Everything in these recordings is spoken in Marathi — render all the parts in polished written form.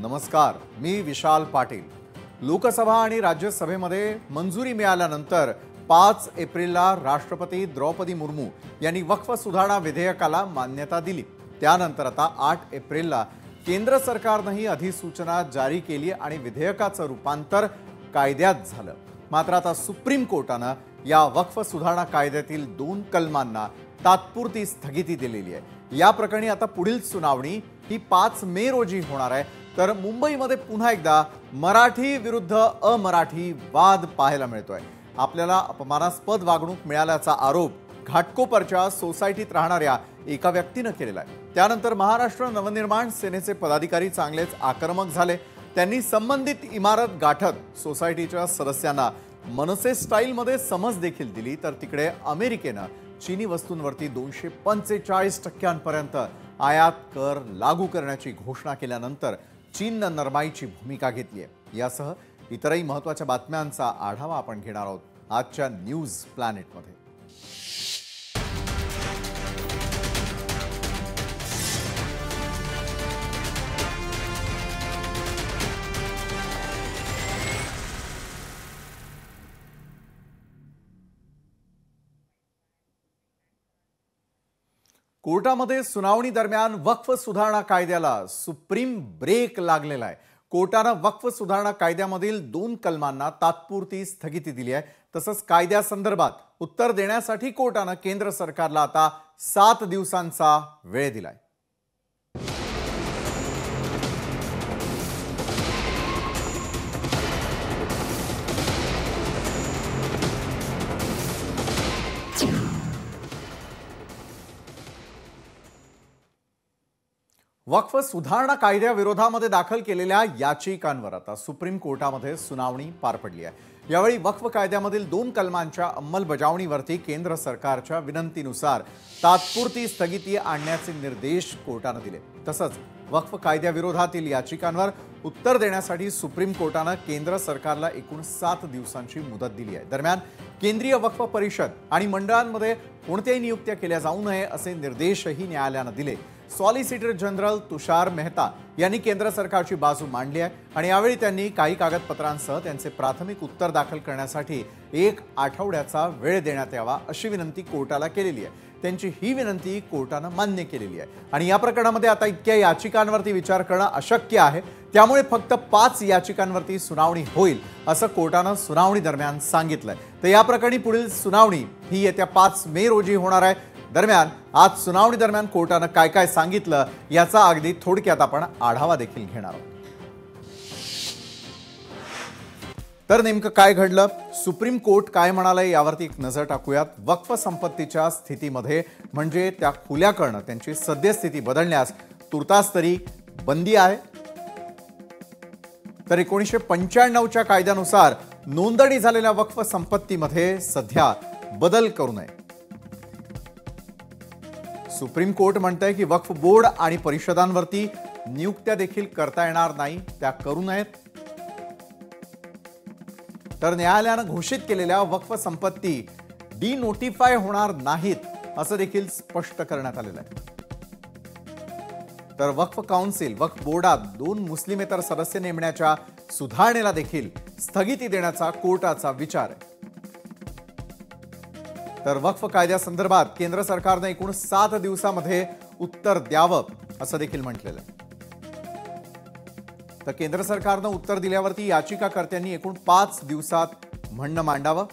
नमस्कार, मी विशाल पाटील। लोकसभा आणि राज्यसभेमध्ये मंजुरी मिळाल्यानंतर 5 एप्रिलला राष्ट्रपती द्रौपदी मुर्मू यांनी वक्फ सुधारणा विधेयकाला मान्यता दिली। त्यानंतर आता 8 एप्रिलला केंद्र सरकारनेही अधिसूचना जारी केली आणि विधेयकाचं रूपांतर कायद्यात झालं। मात्र आता सुप्रीम कोर्टाने या वक्फ सुधारणा कायद्यातील 2 कलमांना तात्पुरती स्थगिती दिलेली आहे। या प्रकरणी आता पुढील सुनावणी ही 5 मे रोजी होणार आहे। तर मुंबईमध्ये पुन्हा एकदा मराठी विरुद्ध अमराठी वाद पाहायला मिळतोय। आपल्याला अपमानास्पद वागणूक मिळाल्याचा आरोप घाटकोपरच्या सोसायटीत राहणाऱ्या एका व्यक्तीने केलेला आहे। त्यानंतर महाराष्ट्र नवनिर्माण सेनेचे पदाधिकारी चांगलेच आक्रमक झाले। त्यांनी संबंधित इमारत गाठत सोसायटीच्या सदस्यांना मनसे स्टाईलमध्ये समज देखील दिली। तर तिकडे अमेरिकेने चीनी वस्तूंवरती 245% आयात कर लागू करण्याची घोषणा केल्यानंतर चीनने नरमाईची भूमिका घेतली आहे। यासह इतरही महत्त्वाच्या बातम्यांचा आढावा आपण घेणार आहोत आजच्या न्यूज प्लॅनेटमध्ये। कोर्टामध्ये सुनावणी दरम्यान वक्फ सुधारणा कायद्याला सुप्रीम ब्रेक लागलेला आहे। कोर्टाने वक्फ सुधारणा कायद्यामधील 2 कलमांना तात्पुरती स्थगिती दिली आहे। तसंच कायद्यासंदर्भात उत्तर देण्यासाठी कोर्टाने केंद्र सरकारला आता 7 दिवसांचा वेळ दिलाय। वक्फ सुधारणा कायद्याविरोधामध्ये दाखल केलेल्या याचिकांवर आता सुप्रीम कोर्टामध्ये सुनावणी पार पडली आहे। यावेळी वक्फ कायद्यामधील 2 कलमांच्या अंमलबजावणीवरती केंद्र सरकारच्या विनंतीनुसार तात्पुरती स्थगिती आणण्याचे निर्देश कोर्टाने दिले। तसंच वक्फ कायद्याविरोधातील याचिकांवर उत्तर देण्यासाठी सुप्रीम कोर्टाने केंद्र सरकारला एकूण 7 दिवसांची मुदत दिली आहे। दरम्यान केंद्रीय वक्फ परिषद आणि मंडळांमध्ये कोणत्याही नियुक्त्या केल्या जाऊ नये असे निर्देशही न्यायालयाने दिले। सॉलिसिटर जनरल तुषार मेहता यांनी केंद्र सरकारची बाजू मांडली आहे आणि यावेळी त्यांनी काही कागदपत्रांसह त्यांचे प्राथमिक उत्तर दाखल करण्यासाठी 1 आठवड्याचा वेळ देण्यात यावा अशी विनंती कोर्टाला केलेली आहे। त्यांची ही विनंती कोर्टाने मान्य केलेली आहे आणि या प्रकरणामध्ये आता इतक्या याचिकांवरती विचार करणं अशक्य आहे। त्यामुळे फक्त 5 याचिकांवरती सुनावणी होईल असं कोर्टाने सुनावणी दरम्यान सांगितलंय। तर या प्रकरणी पुढील सुनावणी ही येत्या 5 मे रोजी होणार आहे। दरम्यान आज सुनावणी दरम्यान कोर्टाने काय काय सांगितलं याचा अगदी थोडक्यात आपण आढावा देखील घेणार आहोत। तर नेमकं काय घडलं, सुप्रीम कोर्ट काय म्हणाले यावरती एक नजर टाकूयात। वक्फ संपत्तीच्या स्थितीमध्ये म्हणजे त्या खुल्या करणं, त्यांची सद्यस्थिती बदलण्यास तुर्तास तरी बंदी आहे। तर 1995च्या कायद्यानुसार नोंदणी झालेल्या वक्फ संपत्तीमध्ये सध्या बदल करू नये। सुप्रीम कोर्ट म्हणतंय की वक्फ बोर्ड आणि परिषदांवरती नियुक्त्या देखील करता येणार नाही, त्या करू नयेत। तर न्यायालयाने घोषित केलेल्या वक्फ संपत्ती डिनोटिफाय होणार नाहीत असं देखील स्पष्ट करण्यात आलेलं आहे। तर वक्फ काउन्सिल, वक्फ बोर्डात 2 मुस्लिमेतर सदस्य नेमण्याच्या सुधारणेला देखील स्थगिती देण्याचा कोर्टाचा विचार आहे। तर वक्फ कायद्यासंदर्भात केंद्र सरकारने एकूण 7 दिवसांमध्ये उत्तर द्यावं असं देखील म्हटलेलं आहे। तर केंद्र सरकारने उत्तर दिल्यावरती याचिकाकर्त्यांनी एकूण 5 दिवसात म्हणणं मांडावं।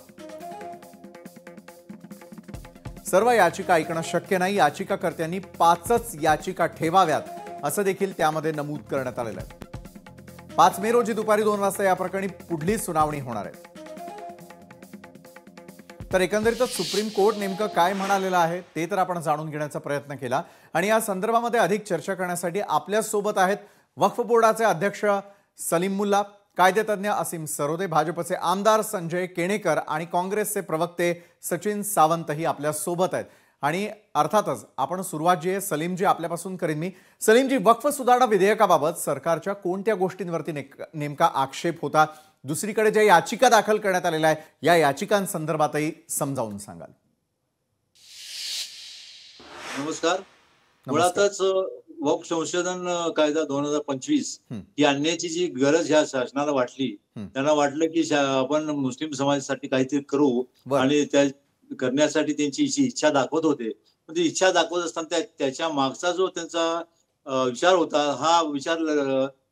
सर्व याचिका ऐकणं शक्य नाही, याचिकाकर्त्यांनी 5च याचिका ठेवाव्यात असं देखील त्यामध्ये नमूद करण्यात आलेलं आहे। 5 मे रोजी दुपारी 2 वाजता या प्रकरणी पुढली सुनावणी होणार आहे। तर एकंदरीतच सुप्रीम कोर्ट नेमकं काय म्हणालेलं आहे ते तर आपण जाणून घेण्याचा प्रयत्न केला आणि या संदर्भामध्ये अधिक चर्चा करण्यासाठी आपल्या सोबत आहेत वक्फ बोर्डाचे अध्यक्ष सलीम मुल्ला, कायदेतज्ञ असीम सरोदे, भाजपचे आमदार संजय केणेकर आणि काँग्रेसचे प्रवक्ते सचिन सावंतही आपल्या सोबत आहेत। आणि अर्थातच आपण सुरुवात जी आहे सलीमजी आपल्यापासून करीन मी। सलीमजी, वक्फ सुधारणा विधेयकाबाबत सरकारच्या कोणत्या गोष्टींवरती नेमका आक्षेप होता, दुसरीकडे ज्या याचिका दाखल करण्यात आलेल्या आहे या याचिकांसंदर्भातही समजावून सांगाल? नमस्कार। मुळातच वक्फ संशोधन कायदा 2025 ही आणण्याची जी गरज ह्या शासनाला वाटली, त्यांना वाटलं की आपण मुस्लिम समाजासाठी काहीतरी करू आणि त्या करण्यासाठी त्यांची इच्छा दाखवत होते. पण ती इच्छा दाखवत असताना त्याच्या मागचा जो त्यांचा विचार होता, हा विचार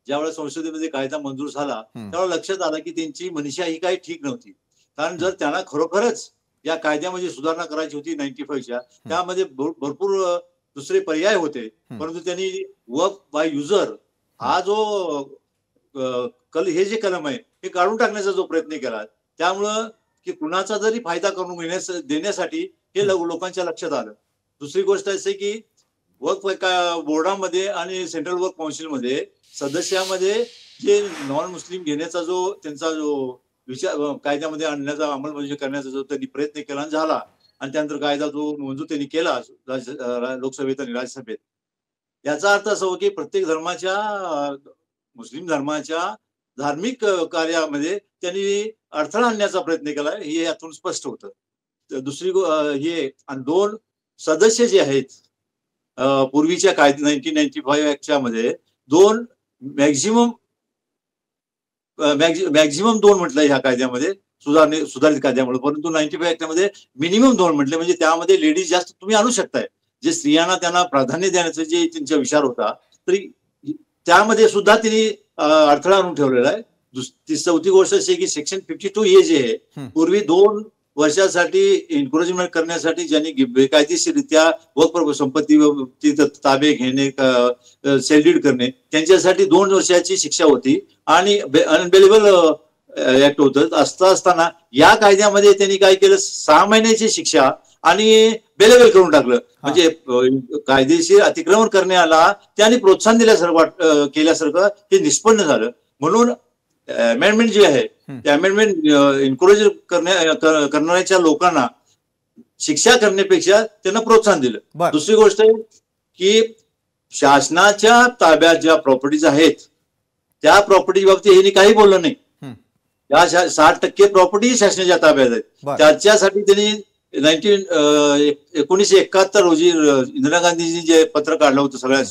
ज्यावेळेस संसदेमध्ये कायदा मंजूर झाला त्यावेळेला लक्षात आलं की त्यांची मनशा ही काही ठीक नव्हती. कारण जर त्यांना खरोखरच या कायद्यामध्ये सुधारणा करायची होती 95च्या, त्यामध्ये भरपूर दुसरे पर्याय होते, परंतु त्यांनी वर्क बाय युजर हा जो हे जे कलम आहे हे काढून टाकण्याचा जो प्रयत्न केला, त्यामुळं की कुणाचा जरी फायदा करून देण्यासाठी हे लोकांच्या लक्षात आलं. दुसरी गोष्ट अशी की वर्क बोर्डामध्ये आणि सेंट्रल वर्क काउन्सिलमध्ये सदस्यामध्ये जे नॉन मुस्लिम घेण्याचा जो त्यांचा जो विचार कायद्यामध्ये आणण्याचा अंमलबजावणी करण्याचा जो त्यांनी प्रयत्न केला झाला आणि त्यानंतर कायदा जो मंजूर त्यांनी केला लोकसभेत आणि राज्यसभेत, याचा अर्थ असा हो की प्रत्येक धर्माच्या मुस्लिम धर्माच्या धार्मिक कार्यामध्ये त्यांनी अडथळा आणण्याचा प्रयत्न केला हे यातून स्पष्ट होतं. दुसरी हे आणि 2 सदस्य जे आहेत पूर्वीच्या कायदे 1995 ऍक्टच्या मध्ये 2 मॅक्झिमम 2 म्हटलं ह्या कायद्यामध्ये सुधारित कायद्यामुळे, परंतु 95 ऍक्टमध्ये मिनिमम 2 म्हटले, म्हणजे त्यामध्ये लेडीज जास्त तुम्ही आणू शकताय. जे स्त्रियांना त्यांना प्राधान्य देण्याचा जे त्यांचा विचार होता, तरी त्यामध्ये सुद्धा त्यांनी अडथळा आणून ठेवलेला आहे. चौथी गोष्ट अशी की सेक्शन 52A जे आहे, पूर्वी 2 वर्षासाठी एन्करेजमेंट करण्यासाठी ज्यांनी बेकायदेशीररित्या वक्फ संपत्ती ताबे घेणे, सेलडीड करणे, त्यांच्यासाठी 2 वर्षाची शिक्षा होती आणि अनबेलेबल ऍक्ट होतं. असताना या कायद्यामध्ये त्यांनी काय केलं, 6 महिन्याची शिक्षा आणि बेलेबल करून टाकलं. म्हणजे कायदेशीर अतिक्रमण करण्याला त्यांनी प्रोत्साहन दिल्यासारखं केल्यासारखं हे निष्पन्न झालं. म्हणून अमेंडमेंट जे आहे ते अमेंडमेंट एन्करेज करणाऱ्या लोकांना शिक्षा करण्यापेक्षा त्यांना प्रोत्साहन दिलं. दुसरी गोष्ट आहे की शासनाच्या ताब्यात ज्या प्रॉपर्टीज आहेत त्या प्रॉपर्टी बाबतीत हे काही बोललं नाही. या 60% प्रॉपर्टी शासनाच्या ताब्यात आहेत. त्याच्यासाठी त्यांनी 1971 रोजी इंदिरा गांधीजी जे पत्र काढलं होतं सगळ्या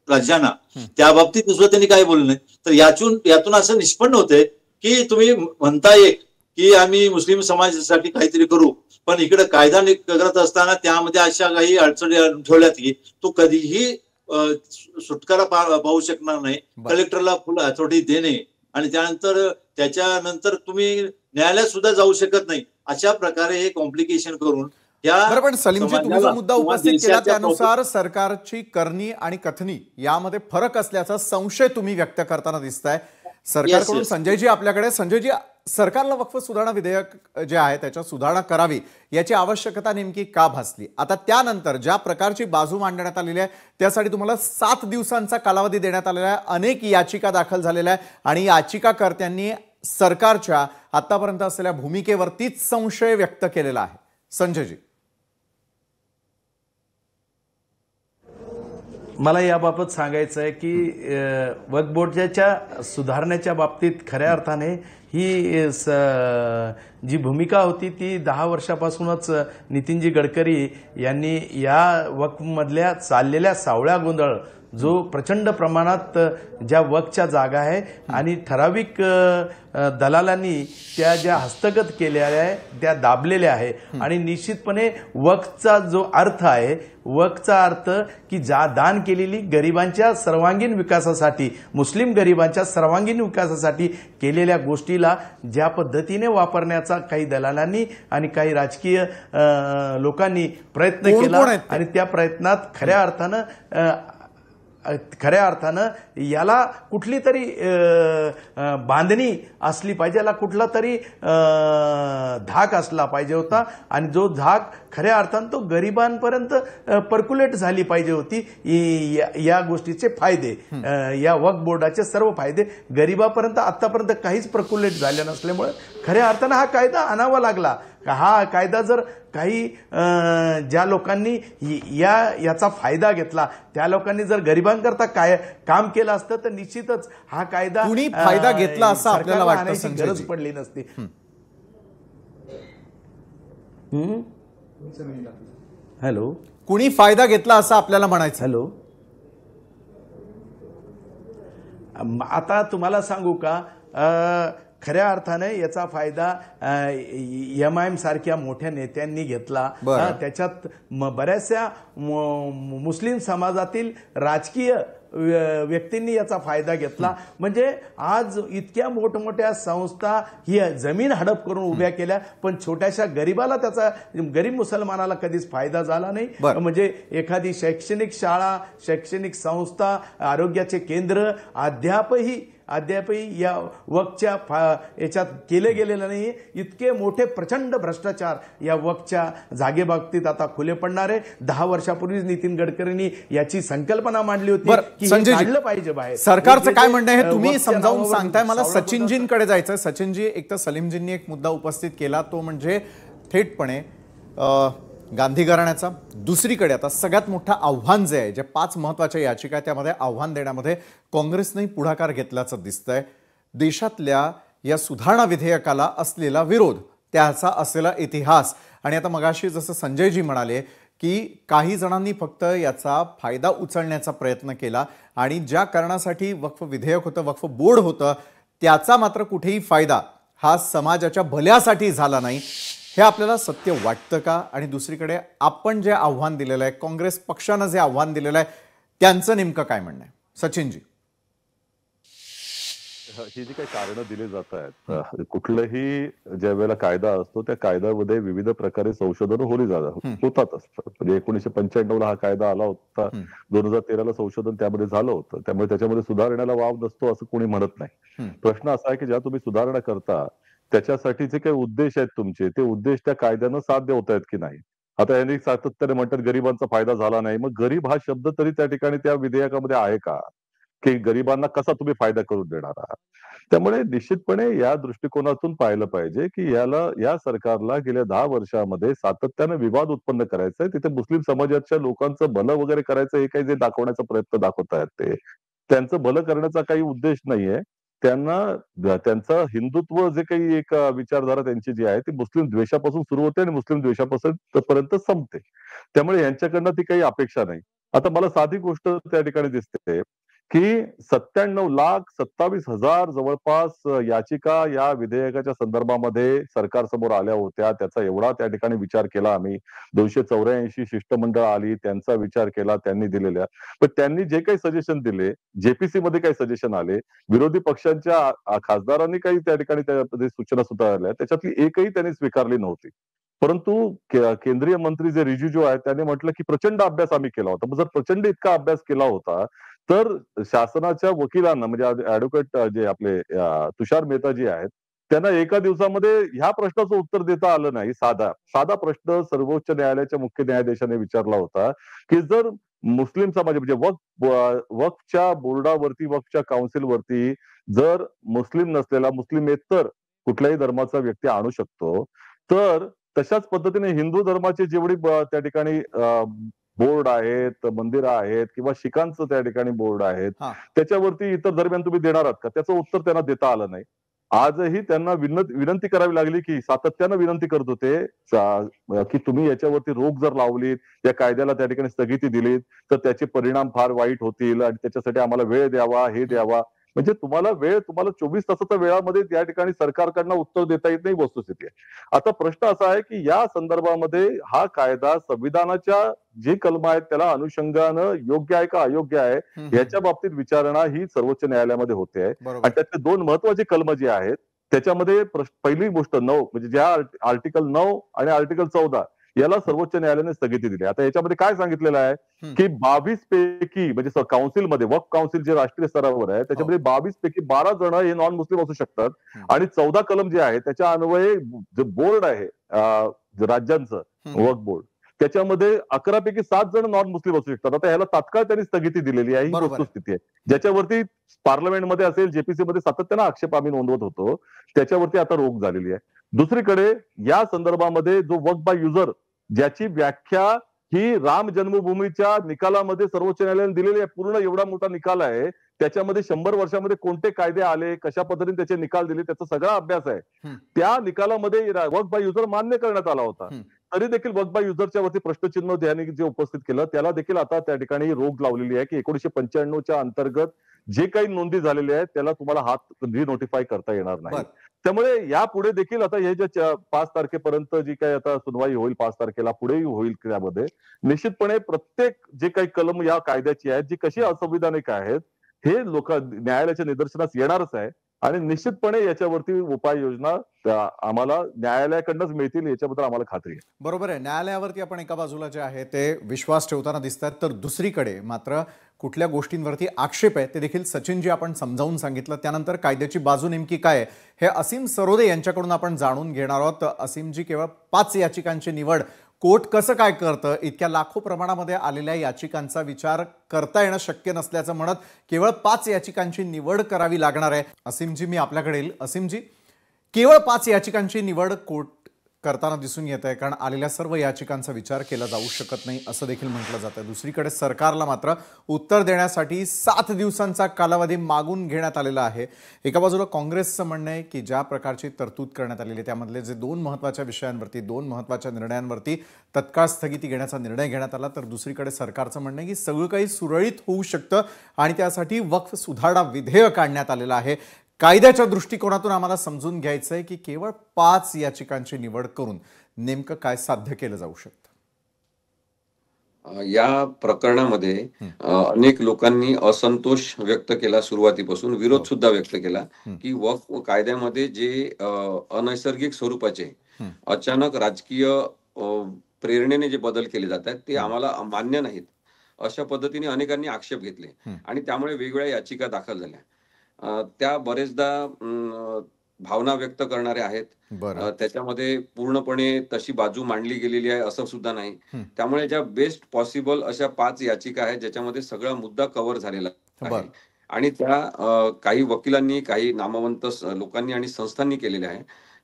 राज्यांना, त्या बाबतीत सुद्धा त्यांनी काही बोललं नाही. तर यातून असं निष्पन्न होतंय की तुम्ही म्हणताय की आम्ही मुस्लिम समाजासाठी काहीतरी करू, पण इकडे कायदा करत असताना त्यामध्ये अशा काही अडचणी ठेवल्यात की तो कधीही सुटकारा पाहू शकणार नाही. कलेक्टरला फुल अथॉरिटी देणे आणि त्याच्यानंतर तुम्ही न्यायालयात सुद्धा जाऊ शकत नाही. अशा प्रकारे हे कॉम्प्लिकेशन करून पण सलीमजी, तुम्ही जो मुद्दा उपस्थित केला त्यानुसार सरकारची करणी आणि कथनी यामध्ये फरक असल्याचा संशय तुम्ही व्यक्त करताना दिसताय सरकारकडून. संजयजी आपल्याकडे. संजयजी, सरकारला वक्फ सुधारणा विधेयक जे आहे त्याच्यात सुधारणा करावी याची आवश्यकता नेमकी का भासली? आता त्यानंतर ज्या प्रकारची बाजू मांडण्यात आलेली आहे त्यासाठी तुम्हाला 7 दिवसांचा कालावधी देण्यात आलेला आहे. अनेक याचिका दाखल झालेल्या आहे आणि याचिकाकर्त्यांनी सरकारच्या आतापर्यंत असलेल्या भूमिकेवरतीच संशय व्यक्त केलेला आहे. संजयजी, मला याबाबत सांगायचं आहे की वक्फ बोर्डाच्या सुधारण्याच्या बाबतीत खऱ्या अर्थाने ही जी भूमिका होती ती 10 वर्षापासूनच नितीनजी गडकरी यांनी या वक्फमधल्या चाललेल्या सावळ्या गोंधळ जो प्रचंड प्रमाणात ज्या वक्फच्या जागा आहे आणि ठराविक दलालांनी त्या ज्या हस्तगत केलेल्या आहे त्या दाबलेल्या आहे आणि निश्चितपणे वक्फचा जो अर्थ आहे, वक्फचा अर्थ की दान केलेली गरिबांच्या सर्वांगीण विकासासाठी, मुस्लिम गरिबांच्या सर्वांगीण विकासासाठी केलेल्या गोष्टीला ज्या पद्धतीने वापरण्याचा काही दलालांनी आणि काही राजकीय लोकांनी प्रयत्न केला आणि त्या प्रयत्नात खऱ्या अर्थानं याला कुठली तरी बांधणी असली पाहिजे, याला कुठला तरी धाक असला पाहिजे होता आणि जो धाक खऱ्या अर्थानं तो गरिबांपर्यंत पर्क्युलेट झाली पाहिजे होती. या गोष्टीचे फायदे, या वक्फ बोर्डाचे सर्व फायदे गरिबापर्यंत आतापर्यंत काहीच पर्क्युलेट झाले नसल्यामुळे खऱ्या अर्थानं हा कायदा आणावा लागला. हा कायदा जर काही ज्या लोकांनी याचा फायदा घेतला त्या लोकांनी जर गरिबांकरता काम केलं असतं तर निश्चितच हा कायदा फायदा घेतला असा आपल्याला वाटतं, गरज पडली नसती. हॅलो, कुणी फायदा घेतला असं आपल्याला म्हणायचं? हॅलो, आता तुम्हाला सांगू का, खऱ्या अर्थाने याचा फायदा MIM सारख्या मोठ्या नेत्यांनी घेतला. त्याच्यात बऱ्याचशा मुस्लिम समाजातील राजकीय व्यक्तींनी याचा फायदा घेतला. म्हणजे आज इतक्या मोठमोठ्या संस्था ही जमीन हडप करून उभ्या केल्या, पण छोट्याशा गरीबाला त्याचा, गरीब मुसलमानाला कधीच फायदा झाला नाही. म्हणजे एखादी शैक्षणिक शाळा, शैक्षणिक संस्था, आरोग्याचे केंद्र अद्यापही या वक्फच्या याच्यात केले गेलेले नाही. इतके मोठे प्रचंड भ्रष्टाचार या वक्फच्या जागेबाबतीत आता खुले पडणार आहे. 10 वर्षापूर्वीच नितीन गडकरींनी याची संकल्पना मांडली होती की हे काढलं पाहिजे बाहेर. सरकारचं काय म्हणणं आहे तुम्ही समजावून सांगताय. मला सचिनजींकडे जायचं. सचिनजी, एक तर सलीमजींनी एक मुद्दा उपस्थित केला, तो म्हणजे थेटपणे गांधी घराण्याचा. दुसरीकडे आता सगळ्यात मोठं आव्हान जे आहे, जे 5 महत्वाच्या याचिका आहेत त्यामध्ये आव्हान देण्यामध्ये काँग्रेसनेही पुढाकार घेतल्याचं दिसतंय. देशातल्या या सुधारणा विधेयकाला असलेला विरोध, त्याचा असलेला इतिहास, आणि आता मगाशी जसं संजयजी म्हणाले की काही जणांनी फक्त याचा फायदा उचलण्याचा प्रयत्न केला आणि ज्या कारणासाठी वक्फ विधेयक होतं, वक्फ बोर्ड होतं, त्याचा मात्र कुठेही फायदा हा समाजाच्या भल्यासाठी झाला नाही. हे आपल्याला सत्य वाटतं का? आणि दुसरीकडे आपण जे आव्हान दिलेलं आहे, काँग्रेस पक्षानं जे आव्हान दिलेलं आहे, त्यांचं नेमकं काय म्हणणं आहे? सचिनजी, ही जी काही कारणं दिली जात आहेत, कुठलंही ज्या वेळेला कायदा असतो त्या कायद्यामध्ये विविध प्रकारे संशोधन होतात असतात. म्हणजे 1995 ला हा कायदा आला होता, 2013 संशोधन त्यामध्ये झालं होतं. त्यामुळे त्याच्यामध्ये सुधारण्याला वाव नसतो असं कोणी म्हणत नाही. प्रश्न असा आहे की ज्या तुम्ही सुधारणा करता त्याच्यासाठी जे काही उद्देश आहेत तुमचे, ते उद्देश त्या कायद्यानं साध्य होत आहेत की नाही. आता यांनी सातत्याने म्हणतात गरिबांचा फायदा झाला नाही. मग गरीब हा शब्द तरी त्या ठिकाणी त्या विधेयकामध्ये आहे का, की गरिबांना कसा तुम्ही फायदा करून देणार आहात? त्यामुळे निश्चितपणे या दृष्टिकोनातून पाहिलं पाहिजे की या सरकारला गेल्या 10 वर्षामध्ये सातत्याने विवाद उत्पन्न करायचा आहे. तिथे मुस्लिम समाजाच्या लोकांचं भलं वगैरे करायचं, हे काही जे दाखवण्याचा प्रयत्न दाखवत आहेत ते त्यांचं भलं करण्याचा काही उद्देश नाहीये. त्यांचं हिंदुत्व जे काही एक विचारधारा त्यांची जी आहे ती मुस्लिम द्वेषापासून सुरू होते आणि मुस्लिम द्वेषापासून पर्यंत संपते. त्यामुळे यांच्याकडनं ती काही अपेक्षा नाही. आता मला साधी गोष्ट त्या ठिकाणी दिसते की 97,27,000 जवळपास याचिका या विधेयकाच्या संदर्भामध्ये सरकार समोर आल्या होत्या. त्याचा एवढा त्या ठिकाणी विचार केला आम्ही. 284 शिष्टमंडळ आली, त्यांचा विचार केला त्यांनी दिलेल्या. पण त्यांनी जे काही सजेशन दिले, JPC मध्ये काही सजेशन आले, विरोधी पक्षांच्या खासदारांनी काही त्या ठिकाणी त्यामध्ये सूचना सुद्धा आल्या, त्याच्यातली एकही त्यांनी स्वीकारली नव्हती. परंतु केंद्रीय मंत्री जे रिजिजू आहेत त्यांनी म्हटलं की प्रचंड अभ्यास आम्ही केला होता. मग जर प्रचंड इतका अभ्यास केला होता तर शासनाच्या वकिलांना, म्हणजे ऍडव्होकेट जे आपले तुषार मेहता जी आहेत, त्यांना एका दिवसामध्ये ह्या प्रश्नाचं उत्तर देता आलं नाही. साधा प्रश्न सर्वोच्च न्यायालयाच्या मुख्य न्यायाधीशाने विचारला होता की जर मुस्लिम समाज म्हणजे वक्फच्या बोर्डावरती, वक्फच्या काउन्सिलवरती जर मुस्लिम नसलेला, मुस्लिमेतर कुठल्याही धर्माचा व्यक्ती आणू शकतो, तर तशाच पद्धतीने हिंदू धर्माचे जेवढी त्या ठिकाणी बोर्ड आहेत, मंदिरं आहेत किंवा शिखांचं त्या ठिकाणी बोर्ड आहेत, त्याच्यावरती इतर दरम्यान तुम्ही देणार आहात का? त्याचं उत्तर त्यांना देता आलं नाही. आजही त्यांना विनंती करावी लागली की सातत्यानं विनंती करत होते की तुम्ही याच्यावरती रोख जर लावलीत, या कायद्याला त्या ठिकाणी स्थगिती दिलीत तर त्याचे परिणाम फार वाईट होतील आणि त्याच्यासाठी आम्हाला वेळ द्यावा, हे द्यावा. म्हणजे तुम्हाला 24 तासाच्या वेळामध्ये त्या ठिकाणी सरकारकडनं उत्तर देता येत नाही, वस्तुस्थिती आहे. आता प्रश्न असा आहे की या संदर्भामध्ये हा कायदा संविधानाच्या जे कलम आहेत त्याला अनुषंगानं योग्य आहे का अयोग्य आहे याच्या बाबतीत विचारणा ही सर्वोच्च न्यायालयामध्ये होते आहे. आणि त्यातले 2 महत्वाचे कलम जे आहेत त्याच्यामध्ये पहिली गोष्ट 9 म्हणजे ज्या आर्टिकल 9 आणि आर्टिकल 14 याला सर्वोच्च न्यायालयाने स्थगिती दिली. आता याच्यामध्ये काय सांगितलेलं आहे की 22 पैकी म्हणजे काउन्सिलमध्ये, वक्फ काउन्सिल जे राष्ट्रीय स्तरावर आहे त्याच्यामध्ये 22 पैकी 12 जण हे नॉन मुस्लिम असू शकतात आणि 14 कलम जे आहे त्याच्या अन्वये जे बोर्ड आहे राज्यांचं वक्फ बोर्ड, त्याच्यामध्ये 11 पैकी 7 जण नॉन मुस्लिम असू शकतात. आता ह्याला तात्काळ त्यांनी स्थगिती दिलेली आहे, ही वस्तुस्थिती आहे. ज्याच्यावरती पार्लमेंटमध्ये असेल, JPC मध्ये सातत्यानं आक्षेप आम्ही नोंदवत होतो, त्याच्यावरती आता रोख झालेली आहे. दुसरीकडे या संदर्भामध्ये जो वक्फ बाय युजर ज्याची व्याख्या ही राम जन्मभूमीच्या निकालामध्ये सर्वोच्च न्यायालयाने दिलेली आहे, पूर्ण एवढा मोठा निकाल आहे, त्याच्यामध्ये 100 वर्षामध्ये कोणते कायदे आले, कशा पद्धतीने त्याचे निकाल दिले, त्याचा सगळा अभ्यास आहे. त्या निकालामध्ये वक्फ बाय युजर मान्य करण्यात आला होता. तरी देखील वक्फ बाय युजरच्या वरती प्रश्नचिन्ह त्यांनी जे उपस्थित केलं त्याला देखील आता त्या ठिकाणी रोग लावलेली आहे की 1995च्या अंतर्गत जे काही नोंदी झालेल्या आहेत त्याला तुम्हाला हात रिनोटिफाय करता येणार नाही. त्यामुळे यापुढे देखील आता हे जे 5 तारखेपर्यंत जी काही आता सुनवाई होईल 5 तारखेला पुढेही होईल त्यामध्ये निश्चितपणे प्रत्येक जे काही कलम या कायद्याची आहेत जी कशी असंविधानिक आहेत हे लोक न्यायालयाच्या निदर्शनास येणारच आहे आणि निश्चितपणे याच्यावरती उपाययोजना आम्हाला न्यायालयाकडनंच मिळतील याच्याबद्दल आम्हाला खात्री आहे. बरोबर आहे. न्यायालयावरती आपण एका बाजूला जे आहे ते विश्वास ठेवताना दिसतात तर दुसरीकडे मात्र कुठल्या गोष्टींवरती आक्षेप आहे ते देखील सचिनजी आपण समजावून सांगितलं. त्यानंतर कायद्याची बाजू नेमकी काय आहे हे असीम सरोदे यांच्याकडून आपण जाणून घेणार आहोत. असीमजी, केवळ 5 याचिकांची निवड कोर्ट कसं काय करतं? इतक्या लाखो प्रमाणामध्ये आलेल्या याचिकांचा विचार करता येणं शक्य नसल्याचं म्हणत केवळ 5 याचिकांची निवड करावी लागणार आहे. असीमजी, मी आपल्याकडे येईल. असीमजी, केवळ 5 याचिकांची निवड कोर्ट करताना दिसून येत आहे कारण आलेल्या सर्व याचिकांचा विचार केला जाऊ शकत नाही असं देखील म्हटलं जातं. दुसरीकडे सरकारला मात्र उत्तर देण्यासाठी 7 दिवसांचा कालावधी मागून घेण्यात आलेला आहे. एका बाजूला काँग्रेसचं म्हणणं आहे की ज्या प्रकारची तरतूद करण्यात आलेली आहे त्यामधले जे 2 महत्त्वाच्या विषयांवरती 2 महत्त्वाच्या निर्णयांवरती तत्काळ स्थगिती घेण्याचा निर्णय घेण्यात आला, तर दुसरीकडे सरकारचं म्हणणं आहे की सगळं काही सुरळीत होऊ शकतं आणि त्यासाठी वक्फ सुधारणा विधेयक आणण्यात आलेलं आहे. कायद्याच्या दृष्टिकोनातून आम्हाला समजून घ्यायचं आहे की केवळ 5 याचिकांची निवड करून नेमकं काय साध्य केलं जाऊ शकतं. या प्रकरणामध्ये अनेक लोकांनी असंतोष व्यक्त केला, सुरुवातीपासून विरोध सुद्धा व्यक्त केला की वक्फ कायद्यामध्ये जे अनैसर्गिक स्वरूपाचे अचानक राजकीय प्रेरणेने जे बदल केले जातात ते आम्हाला मान्य नाहीत अशा पद्धतीने अनेकांनी आक्षेप घेतले आणि त्यामुळे वेगवेगळ्या याचिका दाखल झाल्या. त्या बरेचदा भावना व्यक्त करणारे आहेत. त्याच्यामध्ये पूर्णपणे तशी बाजू मांडली गेलेली आहे असं सुद्धा नाही. त्यामुळे ज्या बेस्ट पॉसिबल अशा 5 याचिका आहेत ज्याच्यामध्ये सगळा मुद्दा कव्हर झालेला आहे आणि त्या काही वकिलांनी, काही नामवंत लोकांनी आणि संस्थांनी केलेल्या आहे.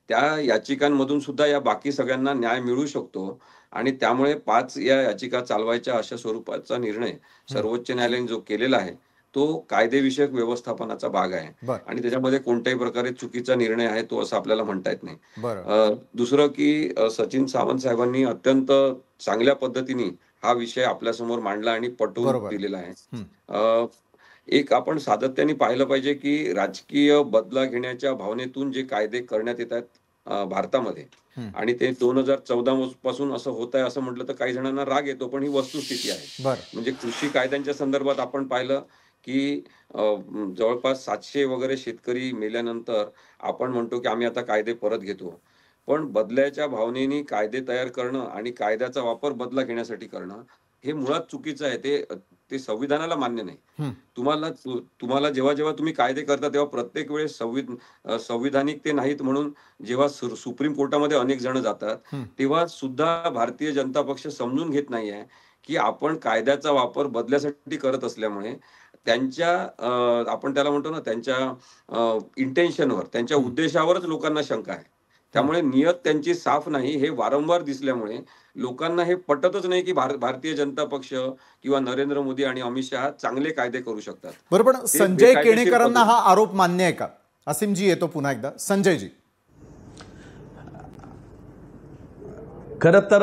त्या याचिकांमधून सुद्धा या बाकी सगळ्यांना न्याय मिळू शकतो आणि त्यामुळे 5 या याचिका चालवायच्या अशा स्वरूपाचा निर्णय सर्वोच्च न्यायालयाने जो केलेला आहे तो कायदेविषयक व्यवस्थापनाचा भाग आहे आणि त्याच्यामध्ये कोणत्याही प्रकारे चुकीचा निर्णय आहे तो असं आपल्याला म्हणता येत नाही. दुसरं की सचिन सावंत साहेबांनी अत्यंत चांगल्या पद्धतीने हा विषय आपल्यासमोर मांडला आणि पटवून दिलेला आहे. एक आपण सातत्याने पाहिलं पाहिजे की राजकीय बदला घेण्याच्या भावनेतून जे कायदे करण्यात येतात भारतामध्ये आणि ते 2014 पासून असं होत आहे असं म्हटलं तर काही जणांना राग येतो, पण ही वस्तुस्थिती आहे. म्हणजे कृषी कायद्यांच्या संदर्भात आपण पाहिलं की जवळपास 700 वगैरे शेतकरी मेल्यानंतर आपण म्हणतो की आम्ही आता कायदे परत घेतो, पण बदल्याच्या भावनेने कायदे तयार करणं आणि कायद्याचा वापर बदला घेण्यासाठी करणं हे मुळात चुकीचं आहे. ते संविधानाला मान्य नाही. तुम्हाला जेव्हा तुम्ही कायदे करता तेव्हा प्रत्येक वेळेस संविधानिक ते नाहीत म्हणून जेव्हा सुप्रीम कोर्टामध्ये अनेक जण जातात तेव्हा सुद्धा भारतीय जनता पक्ष समजून घेत नाहीये की आपण कायद्याचा वापर बदल्यासाठी करत असल्यामुळे त्यांच्या आपण त्याला म्हणतो ना त्यांच्या इंटेन्शनवर, त्यांच्या उद्देशावरच लोकांना शंका आहे. त्यामुळे नियत त्यांची साफ नाही हे वारंवार दिसल्यामुळे लोकांना हे पटतच नाही की भारतीय जनता पक्ष किंवा नरेंद्र मोदी आणि अमित शहा चांगले कायदे करू शकतात. बरोबर. संजय केणेकरांना हा आरोप मान्य आहे का? असीमजी येतो पुन्हा एकदा. संजयजी, खरं तर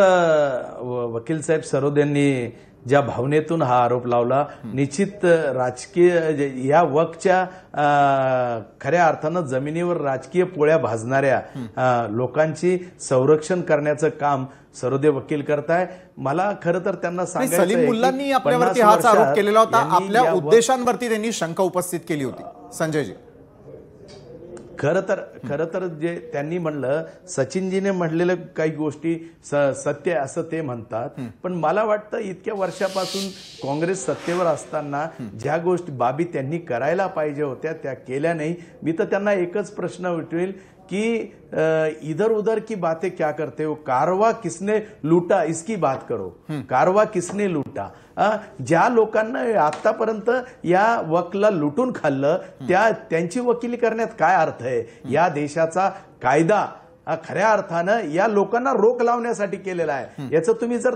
वकील साहेब सरोदेंनी ज्या भावनेतून हा आरोप लावला, निश्चित राजकीय या वक्फच्या खऱ्या अर्थानं जमिनीवर राजकीय पोळ्या भाजणाऱ्या लोकांची संरक्षण करण्याचं काम सरोदे वकील करताय. मला खरं तर त्यांना सांगायचं सलीम मुल्लांनी आपल्यावरती हाच आरोप केलेला होता, आपल्या उद्देशांवरती त्यांनी शंका उपस्थित केली होती. संजयजी, खरं तर जे त्यांनी म्हणलं, सचिनजीने म्हणलेलं काही गोष्टी सत्य असं ते म्हणतात, पण मला वाटतं इतक्या वर्षापासून काँग्रेस सत्तेवर असताना ज्या गोष्टी बाबी त्यांनी करायला पाहिजे होत्या त्या केल्या नाही. मी तर त्यांना एकच प्रश्न विचारेल कि इधर उधर की बातें क्या करते हो, कारवा किसने लूटा इसकी बात करो. कारवा किसने लूटा, ज्या लोकांना आतापर्यंत या वक्फला लुटून खाल्लं त्यांची वकिली करण्यात काय अर्थ आहे? या देशाचा कायदा खऱ्या अर्थानं या लोकांना रोख लावण्यासाठी केलेला आहे. याचं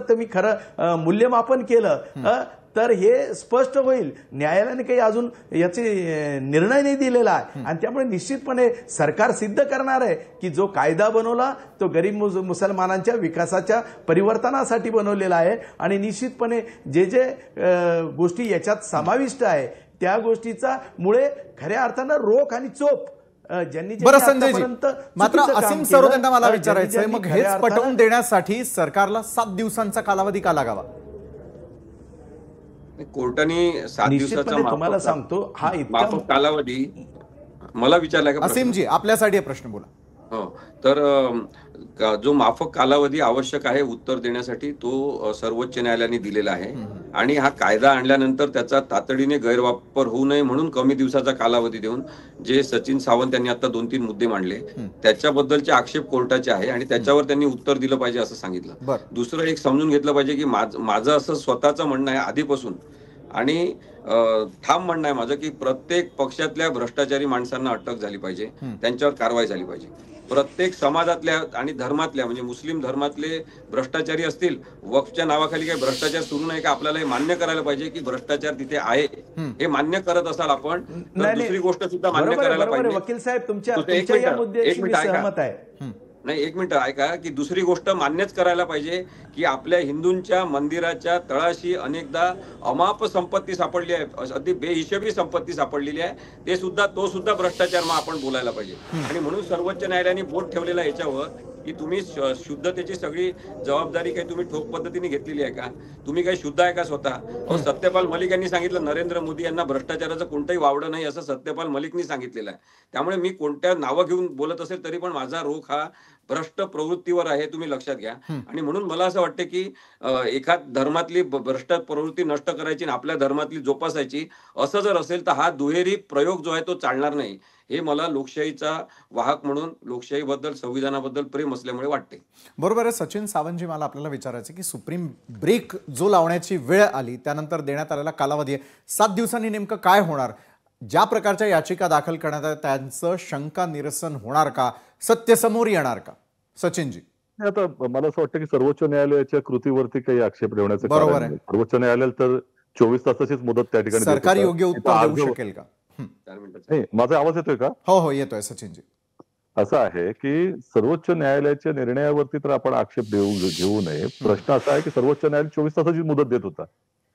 तुम्ही खरं मूल्यमापन केलं तर हे स्पष्ट होईल. न्यायालयाने काही अजून याचे निर्णय नाही दिलेला आहे आणि त्यामुळे निश्चितपणे सरकार सिद्ध करणार आहे की जो कायदा बनवला तो गरीब मुसलमानांच्या विकासाच्या परिवर्तनासाठी बनवलेला आहे आणि निश्चितपणे जे जे गोष्टी याच्यात समाविष्ट आहे त्या गोष्टीचा मुळे खऱ्या अर्थानं रोख आणि चोप ज्यांनी बरं संजयजी, मात्र असीम सरोद यांना मला विचारायचंय, मग हेच पटवून देण्यासाठी सरकारला 7 दिवसांचा कालावधी का लागावा? कोर्टाने 7 दिवसाचा तुम्हाला सांगतो हा माफक कालावधी मला विचारला का? असीमजी आपल्यासाठी प्रश्न बोला. हो, तर जो माफक कालावधी आवश्यक आहे उत्तर देण्यासाठी तो सर्वोच्च न्यायालयाने दिलेला आहे आणि हा कायदा आणल्यानंतर त्याचा तातडीने गैरवापर होऊ नये म्हणून कमी दिवसाचा कालावधी देऊन जे सचिन सावंत यांनी आता 2-3 मुद्दे मांडले त्याच्याबद्दलचे आक्षेप कोर्टाचे आहे आणि त्याच्यावर त्यांनी उत्तर दिलं पाहिजे असं सांगितलं. दुसरं एक समजून घेतलं पाहिजे की माझं असं स्वतःचं म्हणणं आहे आधीपासून आणि ठाम म्हणणं आहे माझं की प्रत्येक पक्षातल्या भ्रष्टाचारी माणसांना अटक झाली पाहिजे, त्यांच्यावर कारवाई झाली पाहिजे. प्रत्येक समाजातल्या आणि धर्मातल्या म्हणजे मुस्लिम धर्मातले भ्रष्टाचारी असतील, वक्फच्या नावाखाली काही भ्रष्टाचार सुरू नाही का, आपल्याला हे मान्य करायला पाहिजे की भ्रष्टाचार तिथे आहे. हे मान्य करत असाल आपण तर दुसरी गोष्ट सुद्धा मान्य करायला पाहिजे. वकील साहेब तुमच्या या मुद्द्याशी मी सहमत आहे. नाही, एक मिनिट ऐका की दुसरी गोष्ट मान्यच करायला पाहिजे की आपल्या हिंदूंच्या मंदिराच्या तळाशी अनेकदा अमाप संपत्ती सापडली आहे, अगदी बेहिशेबी संपत्ती सापडलेली आहे, तो सुद्धा भ्रष्टाचार मग आपण बोलायला पाहिजे. आणि म्हणून सर्वोच्च न्यायालयाने बोट ठेवलेला याच्यावर की तुम्ही शुद्धतेची सगळी जबाबदारी काही तुम्ही ठोक पद्धतीने घेतलेली आहे का? तुम्ही काही शुद्ध आहे का स्वतः? सत्यपाल मलिक यांनी सांगितलं नरेंद्र मोदी यांना भ्रष्टाचाराचं कोणतंही वावडं नाही असं सत्यपाल मलिकनी सांगितलेलं आहे. त्यामुळे मी कोणत्या नावं घेऊन बोलत असेल तरी पण माझा रोख हा भ्रष्ट प्रवृत्तीवर आहे, तुम्ही लक्षात घ्या. आणि म्हणून मला असं वाटतं की एखाद धर्मातली भ्रष्ट प्रवृत्ती नष्ट करायची आणि आपल्या धर्मातली जोपासायची असं जर असेल तर हा दुहेरी प्रयोग जो आहे तो चालणार नाही. हे मला लोकशाहीचा वाहक म्हणून लोकशाहीबद्दल संविधानाबद्दल प्रेम असल्यामुळे वाटते. बरोबर आहे सचिन सावंतजी, मला आपल्याला विचारायचं की सुप्रीम ब्रेक जो लावण्याची वेळ आली त्यानंतर देण्यात आलेला कालावधी आहे 7 दिवसांनी नेमकं काय होणार? ज्या प्रकारच्या याचिका दाखल करण्यात आहेत त्यांचं शंका निरसन होणार का? सत्य समोर येणार का? सचिनजी, आता मला असं वाटतं की सर्वोच्च न्यायालयाच्या कृतीवरती काही आक्षेप ठेवण्याचं बरोबर आहे. सर्वोच्च न्यायालय तर 24 तासाचीच मुदत त्या ठिकाणी सरकारी योग्य उत्तर देऊ शकेल का? नाही, माझा आवाज येतोय का? हो येतोय सचिनजी. असं आहे की सर्वोच्च न्यायालयाच्या निर्णयावरती तर आपण आक्षेप घेऊ नये. प्रश्न असा आहे की सर्वोच्च न्यायालय 24 तासाची मुदत देत होता.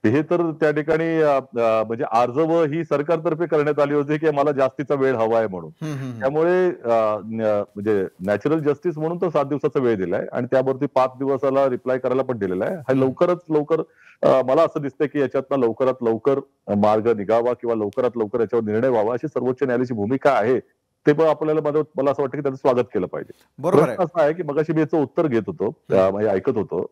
हे तर त्या ठिकाणी म्हणजे अर्ज ही सरकारतर्फे करण्यात आली होती की मला जास्तीचा वेळ हवा आहे म्हणून. त्यामुळे म्हणजे नॅचरल जस्टिस म्हणून तर 7 दिवसाचा वेळ दिलाय आणि त्यावरती 5 दिवसाला रिप्लाय करायला पण दिलेला आहे. हा लवकरात लवकर मला असं दिसतंय की याच्यातनं लवकरात लवकर मार्ग निघावा किंवा लवकरात लवकर याच्यावर निर्णय व्हावा अशी सर्वोच्च न्यायालयाची भूमिका आहे. ते पण आपल्याला मला असं वाटतं की त्याचं स्वागत केलं पाहिजे. बरोबर असं आहे की मगाशी मी याचं उत्तर घेत होतो, म्हणजे ऐकत होतो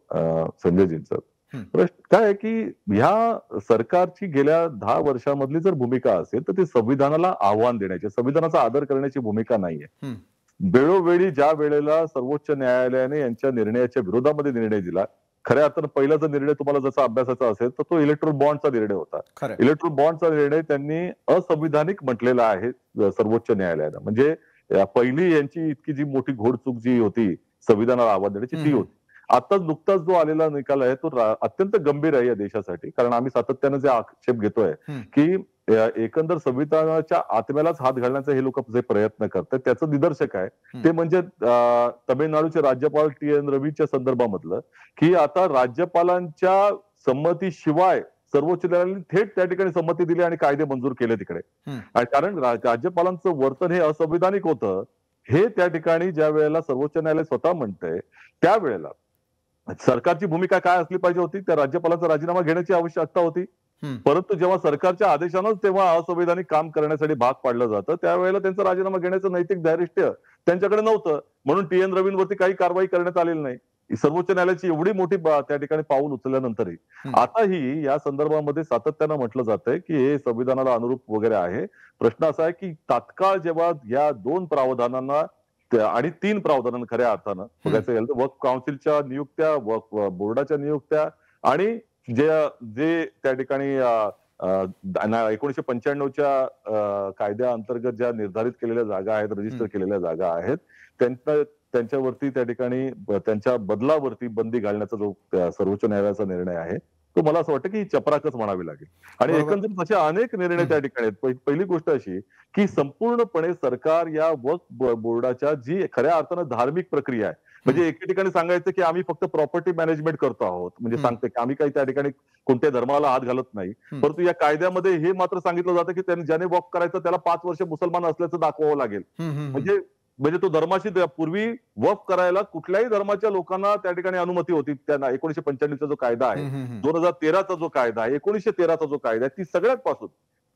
संजयजींचं. प्रश्न काय आहे की ह्या सरकारची गेल्या 10 वर्षांमधली जर भूमिका असेल तर ती संविधानाला आव्हान देण्याची, संविधानाचा आदर करण्याची भूमिका नाहीये. वेळोवेळी ज्या वेळेला सर्वोच्च न्यायालयाने यांच्या निर्णयाच्या विरोधामध्ये निर्णय दिला, खऱ्या अर्थानं पहिला जर निर्णय तुम्हाला जसा अभ्यासाचा असेल तर तो इलेक्ट्रोल बॉन्डचा निर्णय होता. इलेक्ट्रोल बॉन्डचा निर्णय त्यांनी असंविधानिक म्हटलेला आहे सर्वोच्च न्यायालयानं. म्हणजे पहिली यांची इतकी जी मोठी घोडचूक जी होती संविधानाला आव्हान देण्याची ती होती. आता नुकताच जो आलेला निकाल आहे तो अत्यंत गंभीर आहे या देशासाठी. कारण आम्ही सातत्यानं जे आक्षेप घेतोय की एकंदर संविधानाच्या आत्म्यालाच हात घालण्याचा हे लोक जे प्रयत्न करतात त्याचं निदर्शक आहे ते म्हणजे तमिळनाडूचे राज्यपाल TN रवीच्या संदर्भामधलं की आता राज्यपालांच्या संमतीशिवाय सर्वोच्च न्यायालयाने थेट त्या ठिकाणी संमती दिली आणि कायदे मंजूर केले तिकडे. कारण राज्यपालांचं वर्तन हे असंविधानिक होतं हे त्या ठिकाणी ज्या वेळेला सर्वोच्च न्यायालय स्वतः म्हणतंय त्यावेळेला सरकारची भूमिका काय असली पाहिजे होती? त्या राज्यपालाचा राजीनामा घेण्याची आवश्यकता होती. परंतु जेव्हा सरकारच्या आदेशानंच तेव्हा असंवैधानिक काम करण्यासाठी भाग पाडलं जातं त्यावेळेला त्यांचा राजीनामा घेण्याचं नैतिक धैर्य त्यांच्याकडे नव्हतं. म्हणून TN रवींवरती काही कारवाई करण्यात आलेली नाही. सर्वोच्च न्यायालयाची एवढी मोठी त्या ठिकाणी पाऊल उचलल्यानंतरही आताही या संदर्भामध्ये सातत्यानं म्हटलं जातंय की हे संविधानाला अनुरूप वगैरे आहे. प्रश्न असा आहे की तात्काळ जेव्हा या 2 प्रावधानांना आणि 3 प्रावधानांना खऱ्या अर्थानं बघायचं गेलं तर वक्फ काउन्सिलच्या नियुक्त्या, वक्फ बोर्डाच्या नियुक्त्या आणि जे त्या ठिकाणी 1995च्या कायद्या अंतर्गत ज्या निर्धारित केलेल्या जागा आहेत, रजिस्टर केलेल्या जागा आहेत त्यांच्यावरती त्या ठिकाणी त्यांच्या बदलावरती बंदी घालण्याचा जो सर्वोच्च न्यायालयाचा निर्णय आहे तो मला असं वाटतं की ही चपराकच म्हणावी लागेल. आणि बरोबर. एकंदरीत असे अनेक निर्णय त्या ठिकाणी आहेत. पहिली गोष्ट अशी की संपूर्णपणे सरकार या वक्फ बोर्डाच्या जी खऱ्या अर्थानं धार्मिक प्रक्रिया आहे, म्हणजे एके ठिकाणी सांगायचं की आम्ही फक्त प्रॉपर्टी मॅनेजमेंट करतो आहोत, म्हणजे सांगते की आम्ही काही त्या ठिकाणी कोणत्या धर्माला हात घालत नाही, परंतु या कायद्यामध्ये हे मात्र सांगितलं जातं की त्यांनी ज्याने वक्फ करायचं त्याला 5 वर्ष मुसलमान असल्याचं दाखवावं लागेल. म्हणजे म्हणजे तो धर्माशी पूर्वी वक्फ करायला कुठल्याही धर्माच्या लोकांना त्या ठिकाणी अनुमती होती. त्यांना 1995चा जो कायदा आहे, 2013चा जो कायदा आहे, 1913चा जो कायदा आहे, ती सगळ्यात पासून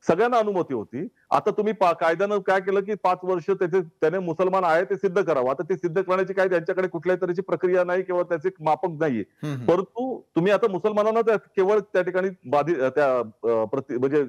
सगळ्यांना अनुमती होती. आता तुम्ही कायद्यानं काय केलं की 5 वर्ष त्याने मुसलमान आहे ते सिद्ध करावं. आता ते सिद्ध करण्याची काही त्यांच्याकडे कुठल्याही तऱ्हेची प्रक्रिया नाही किंवा त्याचे मापक नाहीये. परंतु तुम्ही आता मुसलमानांना केवळ त्या ठिकाणी म्हणजे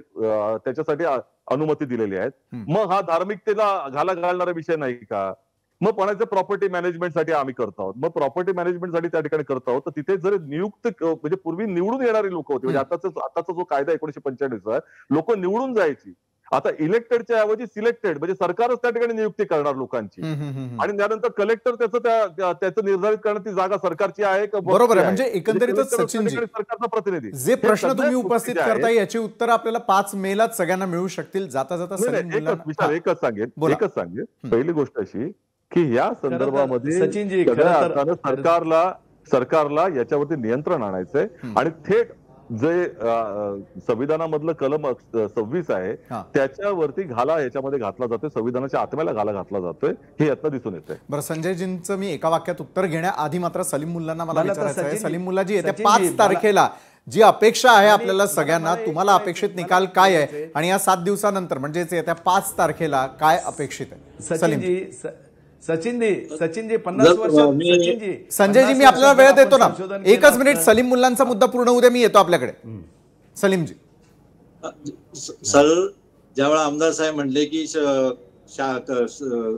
त्याच्यासाठी अनुमती दिलेली आहे. मग हा धार्मिकतेला घाला घालणारा विषय नाही का? मग म्हणायचं प्रॉपर्टी मॅनेजमेंटसाठी आम्ही करतो आहोत. मग प्रॉपर्टी मॅनेजमेंटसाठी त्या ठिकाणी करतो आहोत, तर तिथे जर नियुक्त म्हणजे पूर्वी निवडून येणारी लोक होती, म्हणजे आताचा जो कायदा 1995चा लोक निवडून जायची. आता इलेक्टेडच्या ऐवजी सिलेक्टेड, म्हणजे सरकारच त्या ठिकाणी नियुक्ती करणार लोकांची. आणि त्यानंतर कलेक्टर त्याचं निर्धारित करण्याची जागा सरकारची आहे का? बरोबर आहे. म्हणजे एकंदरीतच सचिनजी, सरकारचा प्रतिनिधी जे प्रश्न तुम्ही उपस्थित करताय याची उत्तर आपल्याला 5 मेलाच सगळ्यांना मिळू शकतील. जाता जाता एकच सांगेन. पहिली गोष्ट अशी की या संदर्भामध्ये सगळ्या अर्थानं सरकारला याच्यावरती नियंत्रण आणायचंय आणि थेट जे संविधानामधलं कलम 26 आहे त्याच्यावरती याच्यामध्ये घातला जातोय, संविधानाच्या आत्म्याला घातला जातोय, हे यातनं दिसून येतंय. बरं, संजयजींचं मी एका वाक्यात उत्तर घेण्याआधी मात्र सलीम मुल्लांना मला विचारायचं आहे. सलीम मुल्लाजी, येत्या 5 तारखेला जी अपेक्षा आहे आपल्याला सगळ्यांना, तुम्हाला अपेक्षित निकाल काय आहे आणि या 7 दिवसानंतर म्हणजेच येत्या 5 तारखेला काय अपेक्षित आहे? सचिनजी 50 वर्ष संजयजी, मी आपल्याला वेळ देतो ना, 1च मिनिट. सलीम मुल्लांचा मुद्दा पूर्ण होऊ द्या, मी येतो आपल्याकडे. सलीमजी, ज्यावेळेला आमदार साहेब म्हणले की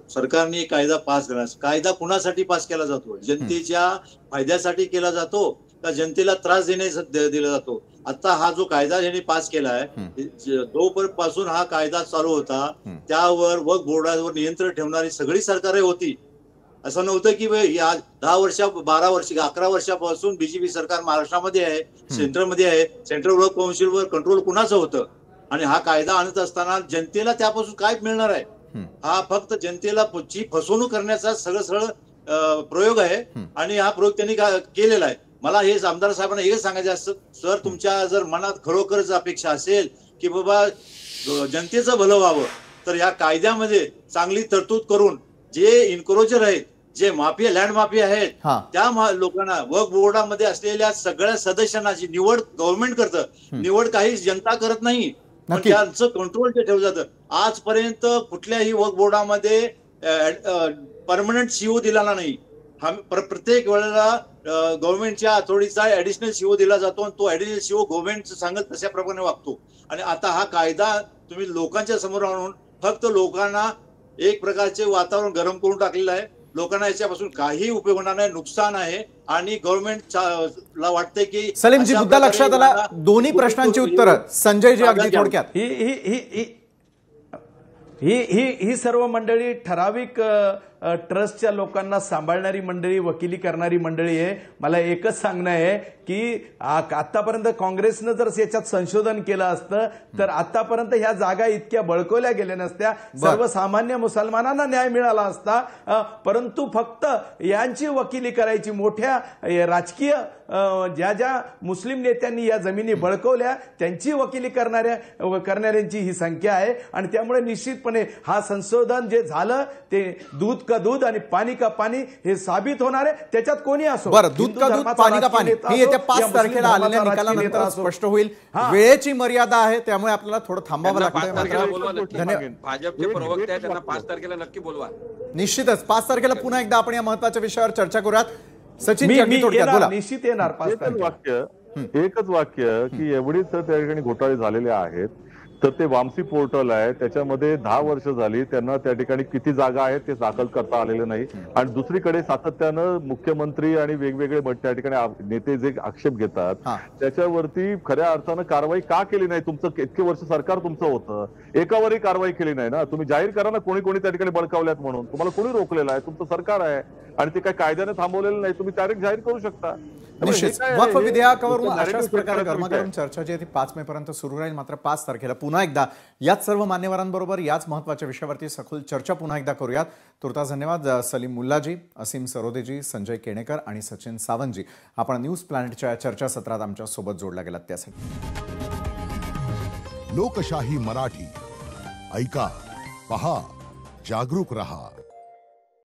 सरकारने कायदा पास करा, कायदा कुणासाठी पास केला जातो? जनतेच्या फायद्यासाठी केला जातो का जनतेला त्रास देण्यासाठी दिला जातो? आता हा जो कायदा ज्यांनी पास केलाय, जोपर्यंत हा कायदा चालू होता त्यावर वक्फ बोर्डावर नियंत्रण ठेवणारी सगळी सरकारे होती. असं नव्हतं की 10 वर्ष 12 वर्ष 11 वर्षापासून बीजेपी सरकार महाराष्ट्रामध्ये आहे, सेंट्रलमध्ये आहे. सेंट्रल वक्फ काउन्सिलवर कंट्रोल कुणाचं होतं? आणि हा कायदा आणत असताना जनतेला त्यापासून काय मिळणार आहे? हा फक्त जनतेला फसवणूक करण्याचा सरळ प्रयोग आहे आणि हा प्रयोग त्यांनी केलेला आहे. मला हे आमदार साहेबांना एकच सांगायचं असतं, सर, तुमच्या जर मनात खरोखरच अपेक्षा असेल की बाबा जनतेचं भलं व्हावं, तर या कायद्यामध्ये चांगली तरतूद करून जे इन्क्रोचर आहेत, जे माफिया, लँड माफिया आहेत, त्या लोकांना, वक्फ बोर्डामध्ये असलेल्या सगळ्या सदस्यांना जी निवड गव्हर्नमेंट करतं, निवड काही जनता करत नाही, पण त्यांचं कंट्रोल ते ठेवलं जातं. आजपर्यंत कुठल्याही वक्फ बोर्डामध्ये परमनंट सीओ दिलेला नाही. प्रत्येक वेळेला गव्हर्नमेंटच्या अथॉरिटीचा ऍडिशनल सीओ दिला जातो आणि तो ऍडिशनल सीओ गव्हर्नमेंट सांगत तशा प्रकारे वागतो. आणि आता हा कायदा तुम्ही लोकांच्या समोर आणून फक्त लोकांना एक प्रकारचे वातावरण गरम करून टाकलेलं आहे. लोकांना याच्यापासून काही उपयोग होणार नाही, नुकसान आहे. आणि गव्हर्नमेंटला वाटतंय की सलीमजी, मुद्दा लक्षात आला. दोन्ही प्रश्नांची उत्तरं संजयजी अगदी थोडक्यात. ही सर्व मंडळी ठराविक ट्रस्टच्या लोकांना सांभाळणारी मंडळी, वकिली करणारी मंडळी आहे. मला एकच सांगणं आहे की आतापर्यंत काँग्रेसनं जर याच्यात संशोधन केलं असतं तर आतापर्यंत ह्या जागा इतक्या बळकवल्या गेल्या नसत्या, सर्वसामान्य मुसलमानांना न्याय मिळाला असता. परंतु फक्त यांची वकिली करायची, मोठ्या राजकीय ज्या मुस्लिम नेत्यांनी या जमिनी बळकवल्या त्यांची वकिली करणाऱ्यांची ही संख्या आहे. आणि त्यामुळे निश्चितपणे हा संशोधन जे झालं ते दूध का दूध आणि पाणी का पाणी हे साबित होणार आहे. त्याच्यात कोणी असो, बरं, दूध का दूध पाणी का पाणी हे येत्या 5 तारखेला आलेल्या निकालानंतर स्पष्ट होईल. वेळेची मर्यादा आहे, त्यामुळे आपल्याला थोडं थांबावं लागतं. भाजपचे प्रवक्ते आहेत, त्यांना 5 तारखेला नक्की बोलवा. निश्चितच 5 तारखेला पुन्हा एकदा आपण या महत्त्वाच्या विषयावर चर्चा करूयात. सचिन, निश्चित येणार. एकच वाक्य की एवढीच त्या ठिकाणी घोटाळे झालेले आहेत तर ते वामसी पोर्टल आहे, त्याच्यामध्ये 10 वर्ष झाली त्यांना त्या ठिकाणी किती जागा आहेत ते दाखल करता आलेलं नाही. आणि दुसरीकडे सातत्यानं मुख्यमंत्री आणि वेगवेगळे त्या ठिकाणी नेते जे आक्षेप घेतात त्याच्यावरती खऱ्या अर्थानं कारवाई का केली नाही? तुमचं इतके वर्ष सरकार तुमचं होतं, एकावरही कारवाई केली नाही ना. तुम्ही जाहीर करा ना कोणी कोणी त्या ठिकाणी बळकावल्यात म्हणून. तुम्हाला कोणी रोखलेलं आहे? तुमचं सरकार आहे आणि ते काही कायद्याने थांबवलेलं नाही. तुम्ही तारीख जाहीर करू शकता. निश्चित वक्फ विधेयकावरून अशाच प्रकारे गरमागरम चर्चा जी आहे ती 5 मे पर्यंत सुरू राहील. मात्र 5 तारखेला पुन्हा एकदा याच सर्व मान्यवरांबरोबर याच महत्त्वाच्या विषयावरती सखोल चर्चा पुन्हा एकदा करूयात. तुर्तास धन्यवाद सलीम मुल्लाजी, असीम सरोदेजी, संजय केणेकर आणि सचिन सावंतजी. आपण न्यूज प्लॅनेटच्या चर्चा सत्रात आमच्या सोबत जोडला गेलात त्यासाठी. लोकशाही मराठी ऐका, पहा, जागरूक रहा.